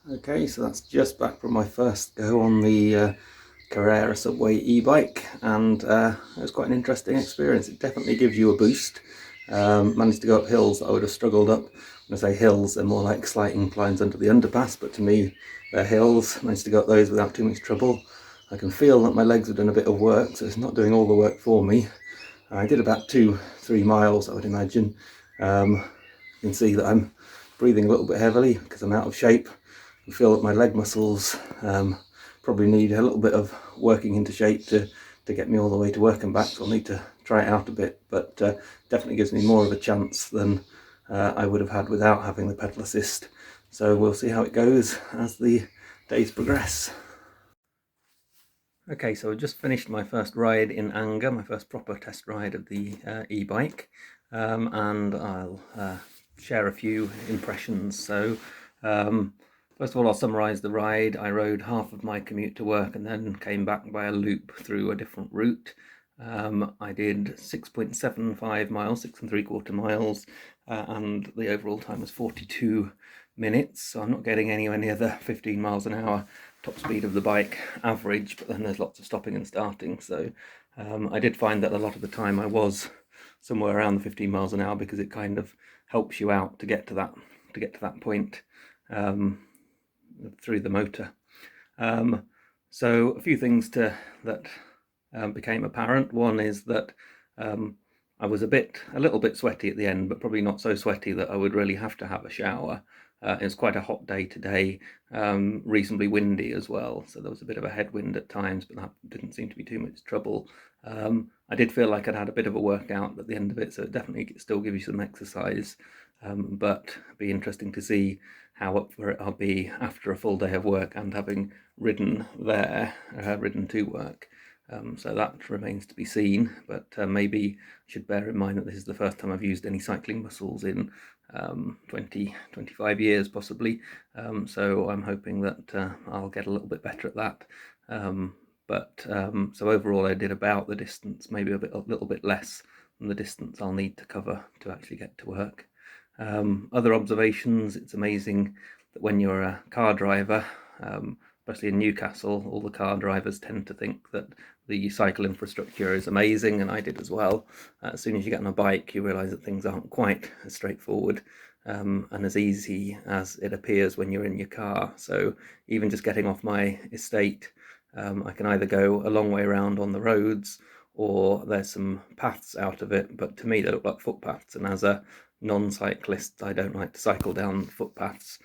Okay, so that's just back from my first go on the Carrera Subway e-bike, and it was quite an interesting experience. It definitely gives you a boost. Managed to go up hills that I would have struggled up. When I say hills, they're more like slight inclines under the underpass, but to me, they're hills. Managed to go up those without too much trouble. I can feel that my legs have done a bit of work, so it's not doing all the work for me. I did about 2-3 miles, I would imagine. You can see that I'm breathing a little bit heavily because I'm out of shape. I feel that my leg muscles probably need a little bit of working into shape to get me all the way to work and back, so I'll need to try it out a bit, but definitely gives me more of a chance than I would have had without having the pedal assist. So we'll see how it goes as the days progress. Okay, so I just finished my first ride in anger, my first proper test ride of the e-bike, and I'll share a few impressions. So first of all, I'll summarise the ride. I rode half of my commute to work and then came back by a loop through a different route. I did 6.75 miles, 6.75 miles, and the overall time was 42 minutes. So I'm not getting anywhere near the 15 miles an hour top speed of the bike average, but then there's lots of stopping and starting. So I did find that a lot of the time I was somewhere around the 15 miles an hour because it kind of helps you out to get to that point through the motor. So a few things that became apparent. One is that I was a little bit sweaty at the end, but probably not so sweaty that I would really have to have a shower. It was quite a hot day today, reasonably windy as well, so there was a bit of a headwind at times, but that didn't seem to be too much trouble. I did feel like I'd had a bit of a workout at the end of it, so it definitely still gives you some exercise, but it'd be interesting to see how up for it I'll be after a full day of work and having ridden to work. So that remains to be seen, but maybe I should bear in mind that this is the first time I've used any cycling muscles in 25 years possibly, so I'm hoping that I'll get a little bit better at that. So overall I did about the distance, maybe a little bit less than the distance I'll need to cover to actually get to work. Other observations: it's amazing that when you're a car driver, especially in Newcastle, all the car drivers tend to think that the cycle infrastructure is amazing, and I did as well. As soon as you get on a bike, you realise that things aren't quite as straightforward and as easy as it appears when you're in your car. So even just getting off my estate, I can either go a long way around on the roads, or there's some paths out of it, but to me they look like footpaths, and as a non-cyclist I don't like to cycle down footpaths,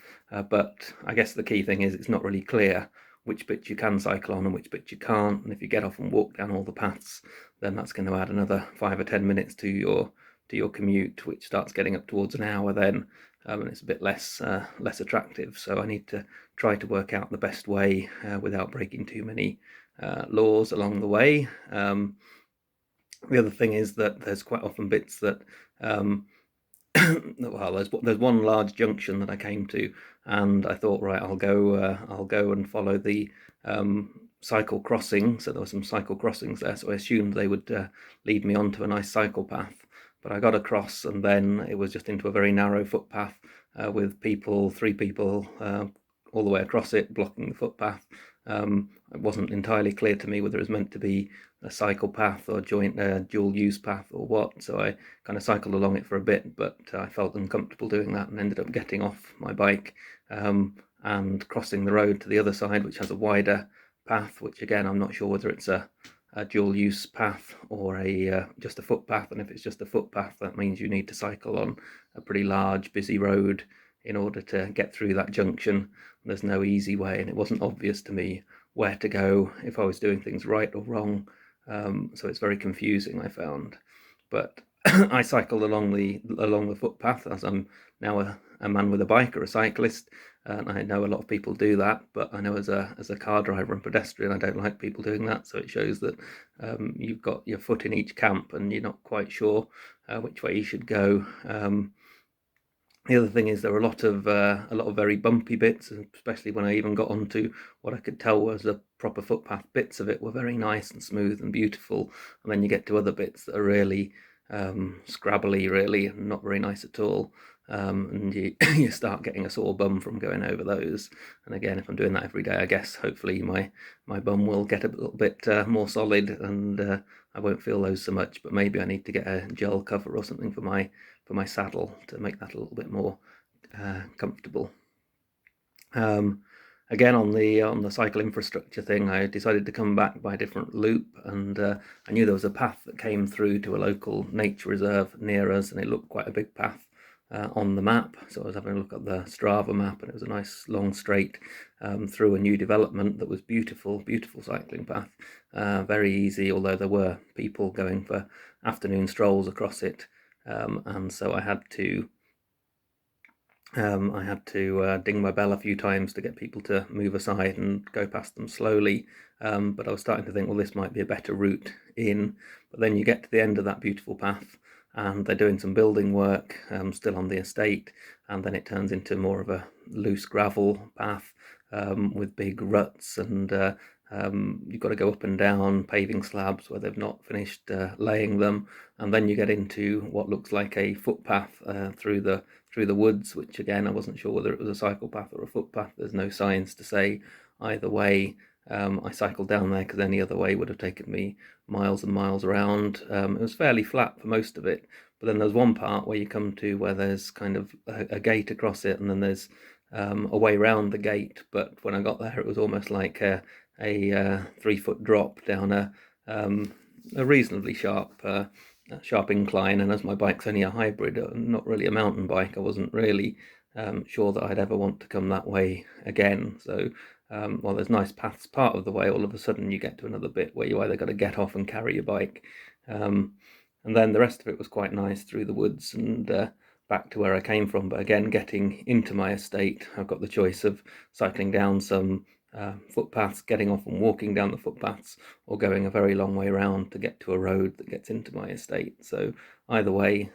but I guess the key thing is it's not really clear which bits you can cycle on and which bits you can't, and if you get off and walk down all the paths, then that's going to add another 5 or 10 minutes to your commute, which starts getting up towards an hour then, and it's a bit less attractive. So I need to try to work out the best way without breaking too many laws along the way. The other thing is that there's quite often bits that well, there's one large junction that I came to, and I thought, right, I'll go and follow the cycle crossing. So there were some cycle crossings there, so I assumed they would lead me onto a nice cycle path. But I got across, and then it was just into a very narrow footpath with three people all the way across it, blocking the footpath. It wasn't entirely clear to me whether it was meant to be a cycle path or dual use path or what, so I kind of cycled along it for a bit, but I felt uncomfortable doing that and ended up getting off my bike and crossing the road to the other side, which has a wider path, which again I'm not sure whether it's a dual use path or just a footpath, and if it's just a footpath that means you need to cycle on a pretty large busy road in order to get through that junction. There's no easy way, and it wasn't obvious to me where to go, if I was doing things right or wrong, so it's very confusing, I found. But I cycled along the footpath, as I'm now a man with a bike or a cyclist, and I know a lot of people do that, but I know as a car driver and pedestrian I don't like people doing that. So it shows that you've got your foot in each camp and you're not quite sure which way you should go. The other thing is there were a lot of very bumpy bits, especially when I even got onto what I could tell was the proper footpath. Bits of it were very nice and smooth and beautiful, and then you get to other bits that are really scrabbly, really, and not very nice at all. and you you start getting a sore bum from going over those. And again, if I'm doing that every day, I guess hopefully my bum will get a little bit more solid, and I won't feel those so much. But maybe I need to get a gel cover or something for my saddle to make that a little bit more comfortable. Again, on the cycle infrastructure thing, I decided to come back by a different loop, and I knew there was a path that came through to a local nature reserve near us, and it looked quite a big path on the map. So I was having a look at the Strava map, and it was a nice long straight through a new development that was beautiful, beautiful cycling path, very easy, although there were people going for afternoon strolls across it, and so I had to ding my bell a few times to get people to move aside and go past them slowly. But I was starting to think, well, this might be a better route in. But then you get to the end of that beautiful path, and they're doing some building work still on the estate, and then it turns into more of a loose gravel path with big ruts, and you've got to go up and down paving slabs where they've not finished laying them, and then you get into what looks like a footpath through the woods, which again I wasn't sure whether it was a cycle path or a footpath. There's no signs to say either way. I cycled down there because any other way would have taken me miles and miles around. It was fairly flat for most of it, but then there's one part where you come to where there's kind of a gate across it, and then there's a way round the gate. But when I got there, it was almost like a 3-foot drop down a reasonably sharp incline, and as my bike's only a hybrid, not really a mountain bike, I wasn't really sure that I'd ever want to come that way again. So while there's nice paths part of the way, all of a sudden you get to another bit where you either got to get off and carry your bike, and then the rest of it was quite nice through the woods and back to where I came from. But again, getting into my estate, I've got the choice of cycling down some footpaths, getting off and walking down the footpaths, or going a very long way around to get to a road that gets into my estate. So either way,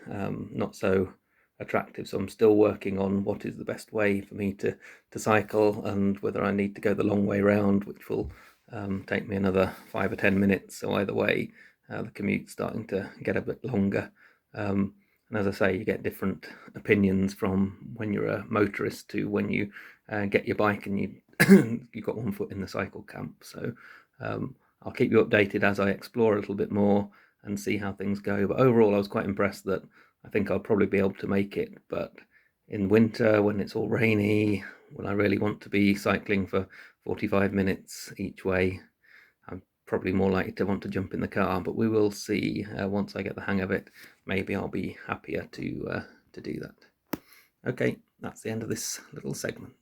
not so attractive. So I'm still working on what is the best way for me to cycle, and whether I need to go the long way round, which will take me another 5 or 10 minutes. So either way, the commute's starting to get a bit longer. And as I say, you get different opinions from when you're a motorist to when you get your bike and you've got one foot in the cycle camp. So I'll keep you updated as I explore a little bit more and see how things go. But overall, I was quite impressed that I think I'll probably be able to make it. But in winter, when it's all rainy, when I really want to be cycling for 45 minutes each way, I'm probably more likely to want to jump in the car. But we will see once I get the hang of it. Maybe I'll be happier to do that. Okay, that's the end of this little segment.